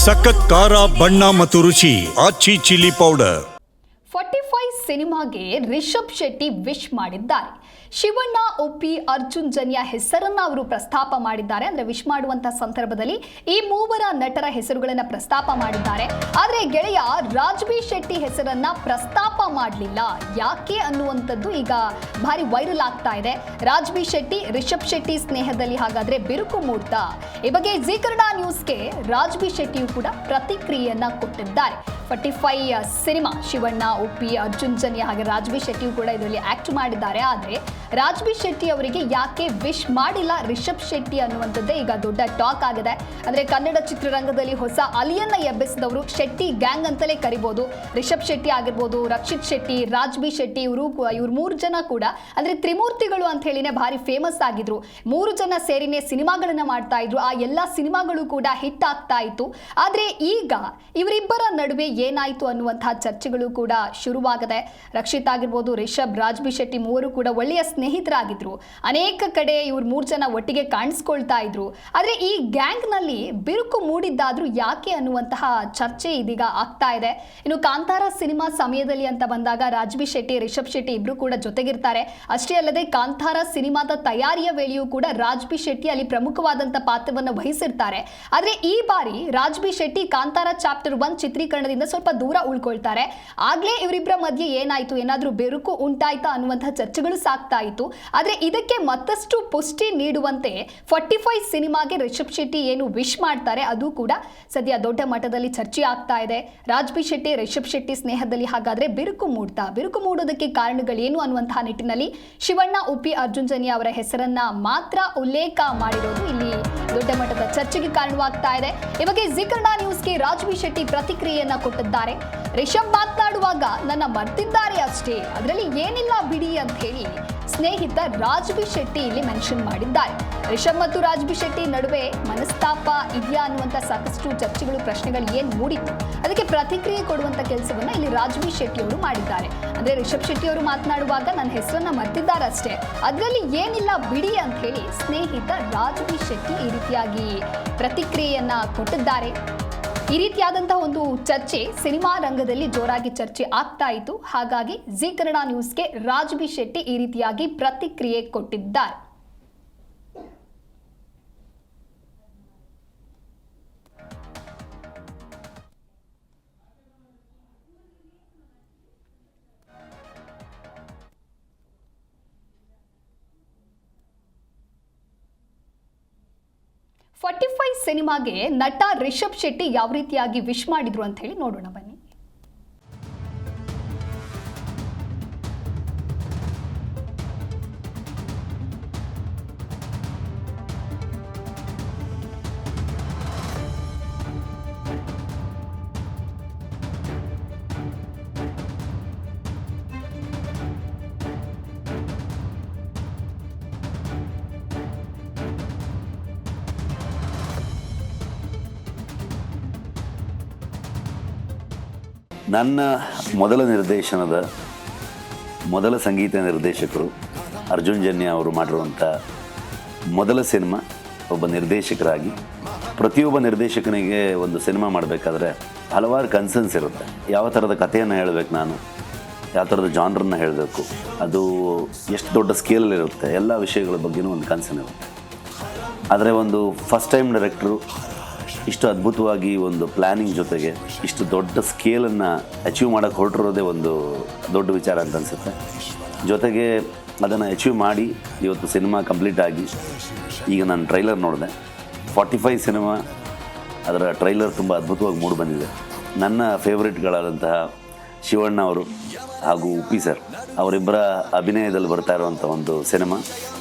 ಸಖತ್ ಖಾರ ಬಣ್ಣ ಮತ್ತು ರುಚಿ ಆಚಿ ಚಿಲ್ಲಿ ಪೌಡರ್. 45 ಸಿನಿಮಾಗೆ ರಿಷಬ್ ಶೆಟ್ಟಿ ವಿಶ್ ಮಾಡಿದ್ದಾರೆ. ಶಿವಣ್ಣ, ಒಪ್ಪಿ, ಅರ್ಜುನ್ ಜನ್ಯ ಹೆಸರನ್ನ ಅವರು ಪ್ರಸ್ತಾಪ ಮಾಡಿದ್ದಾರೆ. ಅಂದ್ರೆ ವಿಶ್ ಮಾಡುವಂತ ಸಂದರ್ಭದಲ್ಲಿ ಈ ಮೂವರ ನಟರ ಹೆಸರುಗಳನ್ನ ಪ್ರಸ್ತಾಪ ಮಾಡಿದ್ದಾರೆ. ಆದ್ರೆ ಗೆಳೆಯ ರಾಜ್ಬಿ ಶೆಟ್ಟಿ ಹೆಸರನ್ನ ಪ್ರಸ್ತಾಪ ಮಾಡಲಿಲ್ಲ. ಯಾಕೆ ಅನ್ನುವಂಥದ್ದು ಈಗ ಭಾರಿ ವೈರಲ್ ಆಗ್ತಾ ಇದೆ. ರಾಜ್ಬಿ ಶೆಟ್ಟಿ, ರಿಷಬ್ ಶೆಟ್ಟಿ ಸ್ನೇಹದಲ್ಲಿ ಹಾಗಾದ್ರೆ ಬಿರುಕು ಮೂಡ್ತಾ? ಈ ಬಗ್ಗೆ ಜೀ ಕನ್ನಡ ನ್ಯೂಸ್ಗೆ ರಾಜ್ಬಿ ಶೆಟ್ಟಿಯು ಕೂಡ ಪ್ರತಿಕ್ರಿಯೆಯನ್ನ ಕೊಟ್ಟಿದ್ದಾರೆ. 45 ಸಿನಿಮಾ ಶಿವಣ್ಣ, ಒಪ್ಪಿ, ಅರ್ಜುನ್ ಜನ್ಯ ಹಾಗೆ ರಾಜ್ಬಿ ಶೆಟ್ಟಿಯು ಕೂಡ ಇದರಲ್ಲಿ ಆಕ್ಟ್ ಮಾಡಿದ್ದಾರೆ. ಆದರೆ ರಾಜ್ಬಿ ಶೆಟ್ಟಿ ಅವರಿಗೆ ಯಾಕೆ ವಿಶ್ ಮಾಡಿಲ್ಲ ರಿಷಬ್ ಶೆಟ್ಟಿ ಅನ್ನುವಂಥದ್ದೇ ಈಗ ದೊಡ್ಡ ಟಾಕ್ ಆಗಿದೆ. ಅಂದ್ರೆ ಕನ್ನಡ ಚಿತ್ರರಂಗದಲ್ಲಿ ಹೊಸ ಅಲಿಯನ್ನ ಎಬ್ಬಿಸಿದವರು ಶೆಟ್ಟಿ ಗ್ಯಾಂಗ್ ಅಂತಲೇ ಕರಿಬಹುದು. ರಿಷಬ್ ಶೆಟ್ಟಿ ಆಗಿರ್ಬೋದು, ರಕ್ಷಿತ್ ಶೆಟ್ಟಿ, ರಾಜ್ಬಿ ಶೆಟ್ಟಿ, ಇವ್ರು 3 ಜನ ಕೂಡ ಅಂದ್ರೆ ತ್ರಿಮೂರ್ತಿಗಳು ಅಂತ ಹೇಳಿನೇ ಭಾರಿ ಫೇಮಸ್ ಆಗಿದ್ರು. 3 ಜನ ಸೇರಿನೇ ಸಿನಿಮಾಗಳನ್ನ ಮಾಡ್ತಾ ಇದ್ರು. ಆ ಎಲ್ಲ ಸಿನಿಮಾಗಳು ಕೂಡ ಹಿಟ್ ಆಗ್ತಾ ಇತ್ತು. ಆದ್ರೆ ಈಗ ಇವರಿಬ್ಬರ ನಡುವೆ ಏನಾಯ್ತು ಅನ್ನುವಂತಹ ಚರ್ಚೆಗಳು ಕೂಡ ಶುರುವಾಗಿದೆ. ರಕ್ಷಿತ್ ಆಗಿರ್ಬೋದು, ರಿಷಬ್, ರಾಜ್ಬಿ ಶೆಟ್ಟಿ ಮೂವರು ಕೂಡ ಒಳ್ಳೆಯ ಸ್ನೇಹಿತರಾಗಿದ್ರು. ಅನೇಕ ಕಡೆ ಇವ್ರು 3 ಜನ ಒಟ್ಟಿಗೆ ಕಾಣಿಸ್ಕೊಳ್ತಾ ಇದ್ರು. ಆದ್ರೆ ಈ ಗ್ಯಾಂಗ್ ನಲ್ಲಿ ಬಿರುಕು ಮೂಡಿದ್ದಾದ್ರೂ ಯಾಕೆ ಅನ್ನುವಂತಹ ಚರ್ಚೆ ಇದೀಗ ಆಗ್ತಾ ಇದೆ. ಇನ್ನು ಕಾಂತಾರ ಸಿನಿಮಾ ಸಮಯದಲ್ಲಿ ಅಂತ ಬಂದಾಗ ರಾಜ್ಬಿ ಶೆಟ್ಟಿ, ರಿಷಬ್ ಶೆಟ್ಟಿ ಇಬ್ರು ಕೂಡ ಜೊತೆಗಿರ್ತಾರೆ. ಅಷ್ಟೇ ಅಲ್ಲದೆ ಕಾಂತಾರ ಸಿನಿಮಾದ ತಯಾರಿಯ ವೇಳೆಯೂ ಕೂಡ ರಾಜ್ಬಿ ಶೆಟ್ಟಿ ಅಲ್ಲಿ ಪ್ರಮುಖವಾದಂತ ಪಾತ್ರವನ್ನು ವಹಿಸಿರ್ತಾರೆ. ಆದ್ರೆ ಈ ಬಾರಿ ರಾಜ್ಬಿ ಶೆಟ್ಟಿ ಕಾಂತಾರ ಚಾಪ್ಟರ್ 1 ಚಿತ್ರೀಕರಣದಿಂದ ಸ್ವಲ್ಪ ದೂರ ಉಳ್ಕೊಳ್ತಾರೆ. ಆಗ್ಲೇ ಇವರಿಬ್ಬರ ಮಧ್ಯೆ ಏನಾಯ್ತು, ಏನಾದ್ರೂ ಬೆರುಕು ಉಂಟಾಯ್ತಾ ಅನ್ನುವಂತಹ ಚರ್ಚೆಗಳು ಸಾಕ್ತಾ ಇತ್ತು. ಆದ್ರೆ ಇದಕ್ಕೆ ಮತ್ತಷ್ಟು ಪುಷ್ಟಿ ನೀಡುವಂತೆ 45 ಸಿನಿಮಾಗೆ ರಿಷಬ್ ಶೆಟ್ಟಿ ಏನು ವಿಶ್ ಮಾಡ್ತಾರೆ ಅದು ಕೂಡ ಸದ್ಯ ದೊಡ್ಡ ಮಟ್ಟದಲ್ಲಿ ಚರ್ಚೆ ಆಗ್ತಾ ಇದೆ. ರಾಜ್ಬಿ ಶೆಟ್ಟಿ, ರಿಷಬ್ ಶೆಟ್ಟಿ ಸ್ನೇಹದಲ್ಲಿ ಹಾಗಾದ್ರೆ ಬಿರುಕು ಮೂಡೋದಕ್ಕೆ ಕಾರಣಗಳೇನು ಅನ್ನುವಂತಹ ನಿಟ್ಟಿನಲ್ಲಿ ಶಿವಣ್ಣ, ಒಪ್ಪಿ, ಅರ್ಜುನ್ ಜನ್ಯ ಅವರ ಹೆಸರನ್ನ ಮಾತ್ರ ಉಲ್ಲೇಖ ಮಾಡಿರೋದು ಇಲ್ಲಿ ದೊಡ್ಡ ಮಟ್ಟದ ಚರ್ಚೆಗೆ ಕಾರಣವಾಗ್ತಾ ಇದೆ. ಈ ಬಗ್ಗೆ ಜೀ ಕನ್ನಡ ನ್ಯೂಸ್ಗೆ ರಾಜ್ಬಿ ಶೆಟ್ಟಿ ಪ್ರತಿಕ್ರಿಯೆಯನ್ನ ಕೊಟ್ಟಿದ್ದಾರೆ. ರಿಷಬ್ ಮಾತನಾಡುವಾಗ ನನ್ನ ಮರ್ತಿದ್ದಾರೆ ಅಷ್ಟೇ, ಅದರಲ್ಲಿ ಏನಿಲ್ಲ ಬಿಡಿ ಅಂತ ಹೇಳಿ ಸ್ನೇಹಿತ ರಾಜ್ಬಿ ಶೆಟ್ಟಿ ಇಲ್ಲಿ ಮೆನ್ಷನ್ ಮಾಡಿದ್ದಾರೆ. ರಿಷಬ್ ಮತ್ತು ರಾಜ್ಬಿ ಶೆಟ್ಟಿ ನಡುವೆ ಮನಸ್ತಾಪ ಇದೆಯಾ ಅನ್ನುವಂಥ ಸಾಕಷ್ಟು ಚರ್ಚೆಗಳು, ಪ್ರಶ್ನೆಗಳು ಏನ್ ಮೂಡಿತ್ತು, ಅದಕ್ಕೆ ಪ್ರತಿಕ್ರಿಯೆ ಕೊಡುವಂತ ಕೆಲಸವನ್ನ ಇಲ್ಲಿ ರಾಜ್ಬಿ ಶೆಟ್ಟಿ ಅವರು ಮಾಡಿದ್ದಾರೆ. ಅಂದ್ರೆ ರಿಷಬ್ ಶೆಟ್ಟಿ ಅವರು ಮಾತನಾಡುವಾಗ ನನ್ನ ಹೆಸರನ್ನ ಮರ್ತಿದ್ದಾರೆ ಅಷ್ಟೇ, ಅದರಲ್ಲಿ ಏನಿಲ್ಲ ಬಿಡಿ ಅಂತ ಹೇಳಿ ಸ್ನೇಹಿತ ರಾಜ್ಬಿ ಶೆಟ್ಟಿ ಈ ರೀತಿಯಾಗಿ ಪ್ರತಿಕ್ರಿಯೆಯನ್ನ ಕೊಟ್ಟಿದ್ದಾರೆ. ಈ ರೀತಿಯಾದಂತಹ ಒಂದು ಚರ್ಚೆ ಸಿನಿಮಾ ರಂಗದಲ್ಲಿ ಜೋರಾಗಿ ಚರ್ಚೆ ಆಗ್ತಾ ಇತ್ತು. ಹಾಗಾಗಿ ಜೀ ಕನ್ನಡ ನ್ಯೂಸ್ಗೆ ರಾಜ್ಬಿ ಶೆಟ್ಟಿ ಈ ರೀತಿಯಾಗಿ ಪ್ರತಿಕ್ರಿಯೆ ಕೊಟ್ಟಿದ್ದಾರೆ. ಸಿನಿಮಾಗೆ ನಟ ರಿಷಬ್ ಶೆಟ್ಟಿ ಯಾವ ರೀತಿಯಾಗಿ ವಿಶ್ ಮಾಡಿದ್ರು ಅಂತ ಹೇಳಿ ನೋಡೋಣ ಬನ್ನಿ. ನನ್ನ ಮೊದಲ ನಿರ್ದೇಶನದ ಮೊದಲ ಸಂಗೀತ ನಿರ್ದೇಶಕರು ಅರ್ಜುನ್ ಜನ್ಯ ಅವರು ಮಾಡಿರುವಂಥ ಮೊದಲ ಸಿನಿಮಾ. ಒಬ್ಬ ನಿರ್ದೇಶಕರಾಗಿ ಪ್ರತಿಯೊಬ್ಬ ನಿರ್ದೇಶಕನಿಗೆ ಒಂದು ಸಿನಿಮಾ ಮಾಡಬೇಕಾದ್ರೆ ಹಲವಾರು ಕನ್ಸರ್ನ್ಸ್ ಇರುತ್ತೆ. ಯಾವ ಥರದ ಕಥೆಯನ್ನು ಹೇಳಬೇಕು, ನಾನು ಯಾವ ಥರದ ಜಾನ್ರನ್ನ ಹೇಳಬೇಕು, ಅದು ಎಷ್ಟು ದೊಡ್ಡ ಸ್ಕೇಲಲ್ಲಿರುತ್ತೆ, ಎಲ್ಲ ವಿಷಯಗಳ ಬಗ್ಗೆನೂ ಒಂದು ಕನ್ಸರ್ನ್ ಇರುತ್ತೆ. ಆದರೆ ಒಂದು ಫಸ್ಟ್ ಟೈಮ್ ಡೈರೆಕ್ಟ್ರು ಇಷ್ಟು ಅದ್ಭುತವಾಗಿ ಒಂದು ಪ್ಲ್ಯಾನಿಂಗ್ ಜೊತೆಗೆ ಇಷ್ಟು ದೊಡ್ಡ ಸ್ಕೇಲನ್ನು ಅಚೀವ್ ಮಾಡೋಕ್ಕೆ ಹೊರಟಿರೋದೇ ಒಂದು ದೊಡ್ಡ ವಿಚಾರ ಅಂತ ಅನಿಸುತ್ತೆ. ಜೊತೆಗೆ ಅದನ್ನು ಅಚೀವ್ ಮಾಡಿ ಇವತ್ತು ಸಿನಿಮಾ ಕಂಪ್ಲೀಟ್ ಆಗಿ ಈಗ ನಾನು ಟ್ರೈಲರ್ ನೋಡಿದೆ. 45 ಸಿನಿಮಾ ಅದರ ಟ್ರೈಲರ್ ತುಂಬ ಅದ್ಭುತವಾಗಿ ಮೂಡಿ ಬಂದಿದೆ. ನನ್ನ ಫೇವ್ರೇಟ್ಗಳಾದಂತಹ ಶಿವಣ್ಣ ಅವರು ಹಾಗೂ ಉಪ್ಪಿ ಸರ್ ಅವರಿಬ್ಬರ ಅಭಿನಯದಲ್ಲಿ ಬರ್ತಾ ಇರುವಂಥ ಒಂದು ಸಿನಿಮಾ.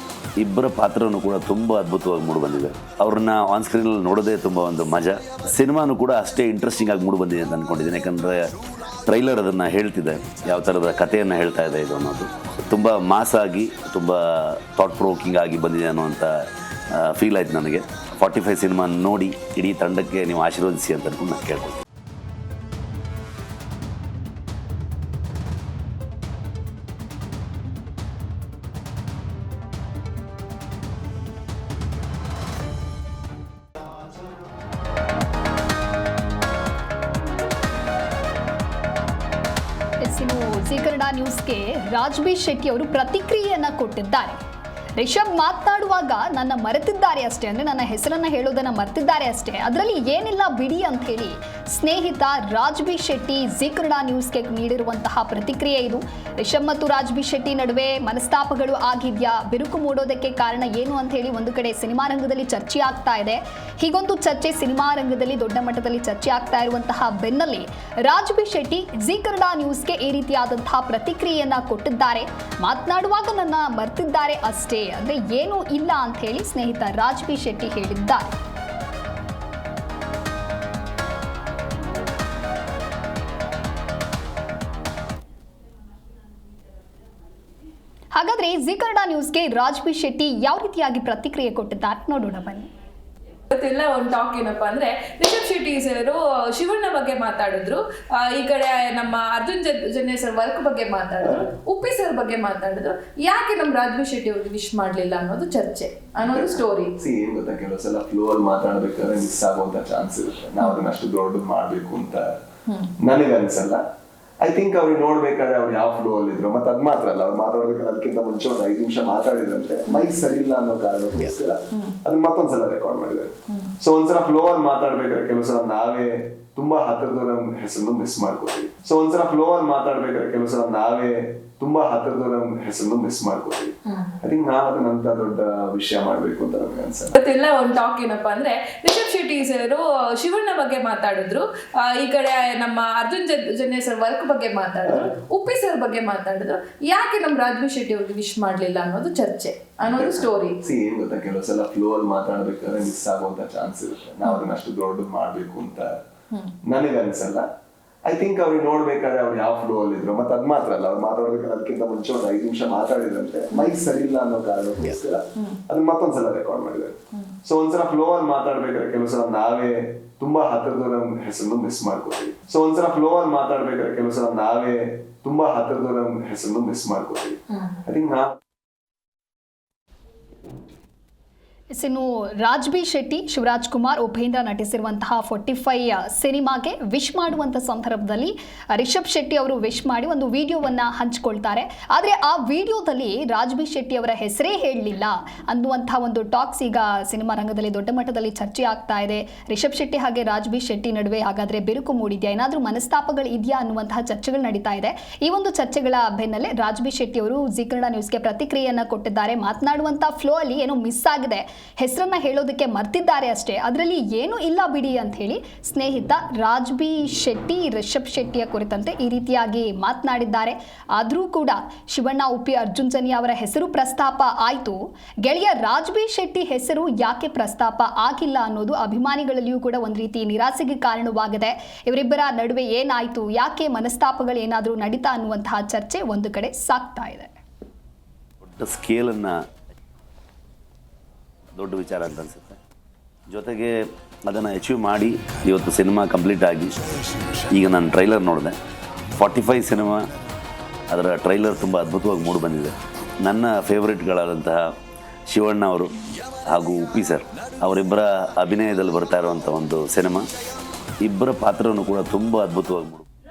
ಇಬ್ಬರ ಪಾತ್ರನೂ ಕೂಡ ತುಂಬ ಅದ್ಭುತವಾಗಿ ಮೂಡಿ ಬಂದಿದೆ. ಅವ್ರನ್ನ ಆನ್ ಸ್ಕ್ರೀನಲ್ಲಿ ನೋಡೋದೇ ತುಂಬ ಒಂದು ಮಜಾ. ಸಿನಿಮಾನು ಕೂಡ ಅಷ್ಟೇ ಇಂಟ್ರೆಸ್ಟಿಂಗ್ ಆಗಿ ಮೂಡಿ ಬಂದಿದೆ ಅಂತ ಅಂದ್ಕೊಂಡಿದ್ದೀನಿ. ಯಾಕಂದರೆ ಟ್ರೈಲರ್ ಅದನ್ನು ಹೇಳ್ತಿದೆ, ಯಾವ ಥರದ ಕಥೆಯನ್ನು ಹೇಳ್ತಾ ಇದೆ ಇದು ಅನ್ನೋದು. ತುಂಬ ಮಾಸಾಗಿ, ತುಂಬ ಥಾಟ್ ಪ್ರೊವೋಕಿಂಗ್ ಆಗಿ ಬಂದಿದೆ ಅನ್ನೋವಂಥ ಫೀಲ್ ಆಯ್ತು ನನಗೆ. 45 ಸಿನಿಮಾ ನೋಡಿ ಇಡೀ ತಂಡಕ್ಕೆ ನೀವು ಆಶೀರ್ವದಿಸಿ ಅಂತ ಅನ್ಕೊಂಡು ನಾನು ಕೇಳ್ಕೊಳ್ತೀನಿ. ಜಿ ಕನ್ನಡ ನ್ಯೂಸ್ಗೆ ರಾಜ್ ಬಿ ಶೆಟ್ಟಿ ಅವರು ಪ್ರತಿಕ್ರಿಯೆಯನ್ನ ಕೊಟ್ಟಿದ್ದಾರೆ. ರಿಷಬ್ ಮಾತನಾಡುವಾಗ ನನ್ನ ಮರೆತಿದ್ದಾರೆ ಅಷ್ಟೇ, ಅಂದರೆ ನನ್ನ ಹೆಸರನ್ನು ಹೇಳೋದನ್ನ ಮರೆತಿದ್ದಾರೆ ಅಷ್ಟೇ, ಅದರಲ್ಲಿ ಏನಿಲ್ಲ ಬಿಡಿ ಅಂತ ಹೇಳಿ ಸ್ನೇಹಿತ ರಾಜ್ ಬಿ ಶೆಟ್ಟಿ ಜಿ ಕನ್ನಡ ನ್ಯೂಸ್ಗೆ ನೀಡಿರುವಂತಹ ಪ್ರತಿಕ್ರಿಯೆ ಇದು. ರಿಷಬ್ ಮತ್ತು ರಾಜ್ ಬಿ ಶೆಟ್ಟಿ ನಡುವೆ ಮನಸ್ತಾಪಗಳು ಆಗಿದ್ಯಾ, ಬಿರುಕು ಮೂಡೋದಕ್ಕೆ ಕಾರಣ ಏನು ಅಂತ ಹೇಳಿ ಒಂದು ಕಡೆ ಸಿನಿಮಾ ರಂಗದಲ್ಲಿ ಚರ್ಚೆ ಆಗ್ತಾ ಇದೆ. ಹೀಗೊಂದು ಚರ್ಚೆ ಸಿನಿಮಾ ರಂಗದಲ್ಲಿ ದೊಡ್ಡ ಮಟ್ಟದಲ್ಲಿ ಚರ್ಚೆ ಆಗ್ತಾ ಇರುವಂತಹ ಬೆನ್ನಲ್ಲೇ ರಾಜ್ ಬಿ ಶೆಟ್ಟಿ ಜಿ ಕನ್ನಡ ನ್ಯೂಸ್ಗೆ ಈ ರೀತಿಯಾದಂತಹ ಪ್ರತಿಕ್ರಿಯೆಯನ್ನ ಕೊಟ್ಟಿದ್ದಾರೆ. ಮಾತನಾಡುವಾಗ ನನ್ನ ಮರೆತಿದ್ದಾರೆ ಅಷ್ಟೇ, ಅಂದ್ರೆ ಏನೂ ಇಲ್ಲ ಅಂತ ಹೇಳಿ ಸ್ನೇಹಿತ ರಾಜ್ ಬಿ ಶೆಟ್ಟಿ ಹೇಳಿದ್ದಾರೆ. ಹಾಗಾದ್ರೆ ಜಿ ಕನ್ನಡ ನ್ಯೂಸ್ಗೆ ರಾಜ್ ಬಿ ಶೆಟ್ಟಿ ಯಾವ ರೀತಿಯಾಗಿ ಪ್ರತಿಕ್ರಿಯೆ ಕೊಟ್ಟಿದ್ದಾರೆ ನೋಡೋಣ ಬನ್ನಿ. ಇವತ್ತೆಲ್ಲ ಒಂದು ಟಾಕ್ ಏನಪ್ಪಾ ಅಂದ್ರೆ ರಿಷಬ್ ಶೆಟ್ಟಿ ಸರ್ ಶಿವಣ್ಣ ಬಗ್ಗೆ ಮಾತಾಡಿದ್ರು, ಈ ಕಡೆ ನಮ್ಮ ಅರ್ಜುನ್ ಜನ್ಯ ಸರ್ ವರ್ಕ್ ಬಗ್ಗೆ ಮಾತಾಡಿದ್ರು, ಉಪ್ಪಿ ಸರ್ ಬಗ್ಗೆ ಮಾತಾಡಿದ್ರು. ಯಾಕೆ ನಮ್ಮ ರಾಜ್ ಬಿ ಶೆಟ್ಟಿ ಅವ್ರಿಗೆ ವಿಶ್ ಮಾಡ್ಲಿಲ್ಲ ಅನ್ನೋದು ಚರ್ಚೆ, ಅನ್ನೋದು ಸ್ಟೋರಿ. ಏನ್ ಗೊತ್ತಾ, ಕೆಲವು ಸಲ ಫ್ಲೋ ಅಲ್ಲಿ ಮಾತಾಡ್ಬೇಕಾದ್ರೆ ಮಿಸ್ ಆಗುವಂತ ಚಾನ್ಸ್ ಇರುತ್ತೆ. ನಾವು ಅದನ್ನ ಅಷ್ಟು ದೊಡ್ಡದು ಮಾಡ್ಬೇಕು ಅಂತ ನನಗೆ ಅನ್ಸಲ್ಲ. ಐ ಥಿಂಕ್ ಅವ್ರಿಗೆ ನೋಡ್ಬೇಕಾದ್ರೆ ಅವ್ರು ಯಾವ ಫ್ಲೋ ಅಲ್ಲಿ ಇದ್ರು, ಮತ್ತೆ ಅದ್ ಮಾತ್ರ ಅಲ್ಲ, ಅವ್ರು ಮಾತಾಡ್ಬೇಕಾದ್ರೆ ಅದಕ್ಕಿಂತ ಮುಂಚೆ ಒಂದು 5 ನಿಮಿಷ ಮಾತಾಡಿದ್ರಂತೆ, ಮೈಕ್ ಸರಿ ಇಲ್ಲ ಅನ್ನೋ ಕಾರಣಕ್ಕೋಸ್ಕರ ಅದನ್ನ ಮತ್ತೊಂದ್ಸಲ ರೆಕಾರ್ಡ್ ಮಾಡಿದ್ದಾರೆ. ಸೊ ಒಂದ್ಸಲ ಫ್ಲೋ ಅಲ್ಲಿ ಮಾತಾಡ್ಬೇಕಾದ್ರೆ ಕೆಲವು ಸಲ ನಾವೇ ತುಂಬಾ ಹತ್ತಿರದವರ ಹೆಸರನ್ನು ಮಿಸ್ ಮಾಡ್ಕೋತೀವಿ. ಐ ಥಿಂಕ್ ನಾವ್ ಅದನ್ನಂತ ದೊಡ್ಡ ವಿಷಯ ಮಾಡ್ಬೇಕು ಅಂತ ನಮ್ಗೆ ಅನ್ಸುತ್ತೆ. ಇವತ್ತೆಲ್ಲ ಒಂದು ಟಾಕ್ ಏನಪ್ಪಾ ಅಂದ್ರೆ ರಿಷಬ್ ಶೆಟ್ಟಿ ಸರ್ ಶಿವಣ್ಣ ಬಗ್ಗೆ ಮಾತಾಡಿದ್ರು, ಈ ಕಡೆ ನಮ್ಮ ಅರ್ಜುನ್ ಜನ್ಯ ಸರ್ ವರ್ಕ್ ಬಗ್ಗೆ ಮಾತಾಡಿದ್ರು, ಉಪ್ಪಿ ಸರ್ ಬಗ್ಗೆ ಮಾತಾಡಿದ್ರು. ಯಾಕೆ ನಮ್ಮ ರಾಜ್ ಬಿ ಶೆಟ್ಟಿ ಅವ್ರಿಗೆ ವಿಶ್ ಮಾಡ್ಲಿಲ್ಲ ಅನ್ನೋದು ಚರ್ಚೆ, ಅನ್ನೋದು ಸ್ಟೋರಿ. ಏನ್ ಗೊತ್ತಾ, ಕೆಲವು ಸಲ ಫ್ಲೋ ಅಲ್ಲಿ ಮಾತಾಡ್ಬೇಕಾದ್ರೆ ಮಿಸ್ ಆಗುವಂತ ಚಾನ್ಸ್ ಇರುತ್ತೆ. ನಾವು ಅದನ್ನ ಅಷ್ಟು ದೊಡ್ಡದು ಮಾಡ್ಬೇಕು ಅಂತ ನನಗೆ ಅನ್ಸಲ್ಲ. ಐ ಥಿಂಕ್ ಅವ್ರಿಗೆ ನೋಡ್ಬೇಕಾದ್ರೆ ಅವ್ರು ಯಾವ ಫ್ಲೋ ಅಲ್ಲಿ ಇದ್ರು, ಮತ್ತೆ ಅದ್ ಮಾತ್ರ ಅಲ್ಲ, ಅವ್ರು ಮಾತಾಡ್ಬೇಕಾದ್ರೆ ಅದಕ್ಕಿಂತ ಮುಂಚೆ ಒಂದು 5 ನಿಮಿಷ ಮಾತಾಡಿದ್ರಂತೆ, ಮೈಕ್ ಸರಿ ಇಲ್ಲ ಅನ್ನೋ ಕಾರಣಕ್ಕೋಸ್ಕರ ಅದನ್ನ ಮತ್ತೊಂದ್ಸಲ ರೆಕಾರ್ಡ್ ಮಾಡಿದ್ದಾರೆ. ಸೊ ಒಂದ್ಸಲ ಫ್ಲೋ ಅಲ್ಲಿ ಮಾತಾಡ್ಬೇಕಾದ್ರೆ ಕೆಲವು ಸಲ ನಾವೇ ತುಂಬಾ ಹತ್ತಿರದವರ ಹೆಸರನ್ನು ಮಿಸ್ ಮಾಡ್ಕೋತೀವಿ. ಐ ಥಿಂಕ್ ಇನ್ನು ರಾಜ್ ಬಿ ಶೆಟ್ಟಿ, ಶಿವರಾಜ್ ಕುಮಾರ್, ಉಪೇಂದ್ರ ನಟಿಸಿರುವಂತಹ 45 ಸಿನಿಮಾಗೆ ವಿಶ್ ಮಾಡುವಂಥ ಸಂದರ್ಭದಲ್ಲಿ ರಿಷಬ್ ಶೆಟ್ಟಿ ಅವರು ವಿಶ್ ಮಾಡಿ ಒಂದು ವಿಡಿಯೋವನ್ನು ಹಂಚಿಕೊಳ್ತಾರೆ. ಆದರೆ ಆ ವಿಡಿಯೋದಲ್ಲಿ ರಾಜ್ ಬಿ ಶೆಟ್ಟಿ ಅವರ ಹೆಸರೇ ಹೇಳಲಿಲ್ಲ ಅನ್ನುವಂಥ ಒಂದು ಟಾಕ್ಸ್ ಈಗ ಸಿನಿಮಾ ರಂಗದಲ್ಲಿ ದೊಡ್ಡ ಮಟ್ಟದಲ್ಲಿ ಚರ್ಚೆ ಆಗ್ತಾ ಇದೆ. ರಿಷಬ್ ಶೆಟ್ಟಿ ಹಾಗೆ ರಾಜ್ ಬಿ ಶೆಟ್ಟಿ ನಡುವೆ ಹಾಗಾದರೆ ಬಿರುಕು ಮೂಡಿದೆಯಾ, ಏನಾದರೂ ಮನಸ್ತಾಪಗಳು ಇದೆಯಾ ಅನ್ನುವಂತಹ ಚರ್ಚೆಗಳು ನಡೀತಾ ಇದೆ. ಈ ಒಂದು ಚರ್ಚೆಗಳ ಬೆನ್ನಲ್ಲೇ ರಾಜ್ ಬಿ ಶೆಟ್ಟಿ ಅವರು ಜಿ ಕನ್ನಡ ನ್ಯೂಸ್ಗೆ ಪ್ರತಿಕ್ರಿಯೆಯನ್ನು ಕೊಟ್ಟಿದ್ದಾರೆ. ಮಾತನಾಡುವಂಥ ಫ್ಲೋ ಅಲ್ಲಿ ಏನೋ ಮಿಸ್ ಆಗಿದೆ, ಹೆಸರನ್ನ ಹೇಳೋದಕ್ಕೆ ಮರ್ತಿದ್ದಾರೆ ಅಷ್ಟೇ, ಅದರಲ್ಲಿ ಏನೂ ಇಲ್ಲ ಬಿಡಿ ಅಂತ ಹೇಳಿ ಸ್ನೇಹಿತ ರಾಜ್ ಬಿ ಶೆಟ್ಟಿ ರಿಷಬ್ ಶೆಟ್ಟಿಯ ಕುರಿತಂತೆ ಈ ರೀತಿಯಾಗಿ ಮಾತನಾಡಿದ್ದಾರೆ. ಆದರೂ ಕೂಡ ಶಿವಣ್ಣ, ಉಪ್ಪಿ, ಅರ್ಜುನ್ ಜನ್ಯ ಅವರ ಹೆಸರು ಪ್ರಸ್ತಾಪ ಆಯಿತು, ಗೆಳೆಯ ರಾಜ್ ಬಿ ಶೆಟ್ಟಿ ಹೆಸರು ಯಾಕೆ ಪ್ರಸ್ತಾಪ ಆಗಿಲ್ಲ ಅನ್ನೋದು ಅಭಿಮಾನಿಗಳಲ್ಲಿಯೂ ಕೂಡ ಒಂದು ರೀತಿ ನಿರಾಸೆಗೆ ಕಾರಣವಾಗಿದೆ. ಇವರಿಬ್ಬರ ನಡುವೆ ಏನಾಯಿತು, ಯಾಕೆ ಮನಸ್ತಾಪಗಳು ಏನಾದರೂ ನಡೀತಾ ಅನ್ನುವಂತಹ ಚರ್ಚೆ ಒಂದು ಕಡೆ ಸಾಗ್ತಾ ಇದೆ. ಸ್ಕೇಲನ್ನು ದೊಡ್ಡ ವಿಚಾರ ಅಂತ ಅನಿಸುತ್ತೆ. ಜೊತೆಗೆ ಅದನ್ನು ಅಚೀವ್ ಮಾಡಿ ಇವತ್ತು ಸಿನಿಮಾ ಕಂಪ್ಲೀಟ್ ಆಗಿ ಈಗ ನಾನು ಟ್ರೈಲರ್ ನೋಡಿದೆ. 45 ಸಿನಿಮಾ ಅದರ ಟ್ರೈಲರ್ ತುಂಬ ಅದ್ಭುತವಾಗಿ ಮೂಡಿ ಬಂದಿದೆ. ನನ್ನ ಫೇವ್ರೇಟ್ಗಳಾದಂತಹ ಶಿವಣ್ಣ ಅವರು ಹಾಗೂ ಉಪ್ಪಿ ಸರ್ ಅವರಿಬ್ಬರ ಅಭಿನಯದಲ್ಲಿ ಬರ್ತಾ ಇರುವಂಥ ಒಂದು ಸಿನಿಮಾ, ಇಬ್ಬರ ಪಾತ್ರವನ್ನು ಕೂಡ ತುಂಬ ಅದ್ಭುತವಾಗಿ ಮೂಡಿ